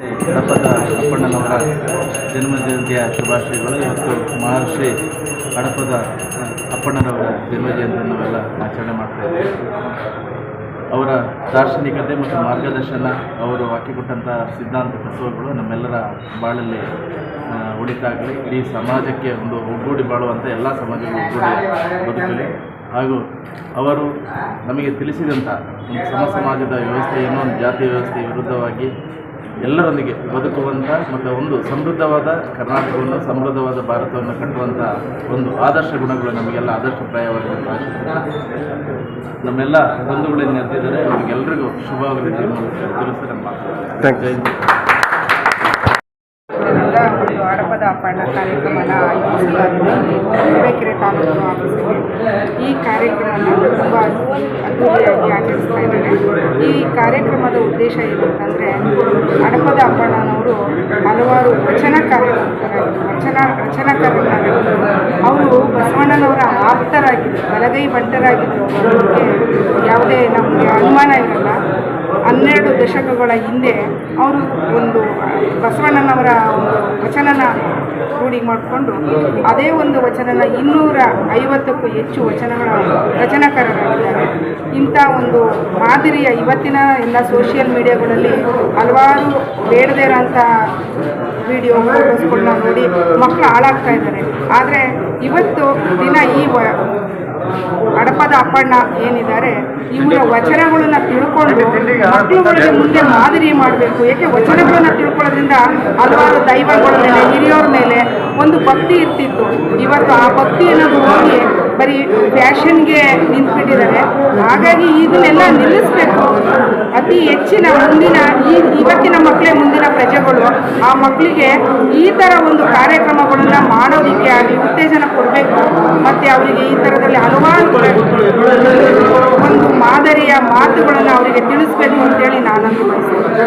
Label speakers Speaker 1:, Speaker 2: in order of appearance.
Speaker 1: ಹಡಪದ ಅಪ್ಪಣ್ಣನವರ ಜನ್ಮಜಯಂತಿಯ ಶುಭಾಶಯಗಳು. ಇವತ್ತು ಮಹರ್ಷಿ ಹಡಪದ ಅಪ್ಪಣ್ಣನವರ ಜನ್ಮಜಯಂತಿಯನ್ನು ನಾವೆಲ್ಲ ಆಚರಣೆ ಮಾಡ್ತಾಯಿದ್ದೇವೆ. ಅವರ ದಾರ್ಶನಿಕತೆ ಮತ್ತು ಮಾರ್ಗದರ್ಶನ, ಅವರು ಹಾಕಿಕೊಟ್ಟಂಥ ಸಿದ್ಧಾಂತ ತತ್ವಗಳು ನಮ್ಮೆಲ್ಲರ ಬಾಳಲ್ಲಿ ಉಳಿತಾಗಲಿ, ಇಡೀ ಸಮಾಜಕ್ಕೆ ಒಂದು ಒಗ್ಗೂಡಿ ಬಾಳುವಂಥ ಎಲ್ಲ ಸಮಾಜಗಳು ಒಗ್ಗೂಡಿ ಬದುಕಲಿ. ಹಾಗೂ ಅವರು ನಮಗೆ ತಿಳಿಸಿದಂಥ ಒಂದು ಸಮಾಜದ ವ್ಯವಸ್ಥೆಯನ್ನು, ಒಂದು ಜಾತಿ ವ್ಯವಸ್ಥೆಯ ವಿರುದ್ಧವಾಗಿ ಎಲ್ಲರೊಂದಿಗೆ ಬದುಕುವಂಥ ಮತ್ತು ಒಂದು ಸಮೃದ್ಧವಾದ ಕರ್ನಾಟಕವನ್ನು, ಸಮೃದ್ಧವಾದ ಭಾರತವನ್ನು ಕಟ್ಟುವಂಥ ಒಂದು ಆದರ್ಶ ಗುಣಗಳು ನಮಗೆಲ್ಲ ಆದರ್ಶಪ್ರಾಯವಾಗಿರುವಂಥ ನಮ್ಮೆಲ್ಲ ಬಂಧುಗಳಲ್ಲಿ ನೆರೆದಿದ್ದಾರೆ. ಅವ್ರಿಗೆಲ್ಲರಿಗೂ ಶುಭವಾಗಲಿ ತಿಳಿಸಿ ನಮ್ಮ
Speaker 2: ಒಂದು ಹಡಪದ ಅಪ್ಪಣ್ಣ ಕಾರ್ಯಕ್ರಮನ ಆಯೋಜಿಸಲಾಗಿದೆ ತುರುವೇಕೆರೆ ತಾಲೂಕು ಆಫೀಸಿಗೆ. ಈ ಕಾರ್ಯಕ್ರಮವನ್ನು ತುಂಬ ಅದ್ದೂರಿಯಾಗಿ ಆಚರಿಸ್ತಾ ಇದ್ದಾರೆ. ಈ ಕಾರ್ಯಕ್ರಮದ ಉದ್ದೇಶ ಏನಂತಂದರೆ, ಹಡಪದ ಅಪ್ಪಣ್ಣನವರು ಹಲವಾರು ರಚನಾಕಾರರಾಗಿದ್ದರು. ಅವರು ಬಸವಣ್ಣನವರ ಆಪ್ತರಾಗಿದ್ದರು, ಬಲಗೈ ಬಂಟರಾಗಿದ್ದರು. ಯಾವುದೇ ನಮಗೆ ಅನುಮಾನ ಇರಲ್ಲ. 12 ದಶಕಗಳ ಹಿಂದೆ ಅವರು ಒಂದು ಬಸವಣ್ಣನವರ ಒಂದು ವಚನನ ರೂಢಿ ಮಾಡಿಕೊಂಡು ಅದೇ ಒಂದು ವಚನನ 250ಕ್ಕೂ ಹೆಚ್ಚು ವಚನಗಳ ರಚನಾಕಾರರಾಗಿದ್ದಾರೆ. ಇಂಥ ಒಂದು ಮಾದರಿಯ ಇವತ್ತಿನ ಎಲ್ಲ ಸೋಷಿಯಲ್ ಮೀಡಿಯಾಗಳಲ್ಲಿ ಹಲವಾರು ಬೇಡದೇ ಇರೋಂಥ ವಿಡಿಯೋ ಫೋಟೋಸ್ಗಳನ್ನ ನೋಡಿ ಮಕ್ಕಳು ಹಾಳಾಗ್ತಾ ಇದ್ದಾರೆ. ಆದರೆ ಇವತ್ತು ದಿನ ಈ ಹಡಪದ ಅಪ್ಪಣ್ಣ ಏನಿದ್ದಾರೆ, ಇವರ ವಚನಗಳನ್ನ ತಿಳ್ಕೊಂಡು ಮಕ್ಕಳುಗಳಿಗೆ ಮುಂದೆ ಮಾದರಿ ಮಾಡಬೇಕು. ಏಕೆ ವಚನಗಳನ್ನ ತಿಳ್ಕೊಳ್ಳೋದ್ರಿಂದ ಹಲವಾರು ದೈವಗಳ ಮೇಲೆ, ಹಿರಿಯವ್ರ ಮೇಲೆ ಒಂದು ಭಕ್ತಿ ಇರ್ತಿತ್ತು. ಇವತ್ತು ಆ ಭಕ್ತಿ ಅನ್ನೋದು ಹೋಗಿ ಬರೀ ಫ್ಯಾಷನ್ಗೆ ನಿಂತ್ಬಿಟ್ಟಿದ್ದಾರೆ. ಹಾಗಾಗಿ ಇದನ್ನೆಲ್ಲ ನಿಲ್ಲಿಸಬೇಕು. ಅತಿ ಹೆಚ್ಚಿನ ಮುಂದಿನ ಇವತ್ತಿನ ಮಕ್ಕಳೇ ಮುಂದಿನ ಪ್ರಜೆಗಳು. ಆ ಮಕ್ಕಳಿಗೆ ಈ ಥರ ಒಂದು ಕಾರ್ಯಕ್ರಮಗಳನ್ನು ಮಾಡೋದಕ್ಕೆ ಆಗಲಿ ಉತ್ತೇಜನ ಕೊಡಬೇಕು. ಮತ್ತು ಅವರಿಗೆ ಈ ಥರದಲ್ಲಿ ಹಲವಾರು ಒಂದು ಮಾದರಿಯ ಮಾತುಗಳನ್ನು ಅವರಿಗೆ ತಿಳಿಸ್ಬೇಕು ಅಂತೇಳಿ ನಾನು ಬಯಸ್ತೇನೆ.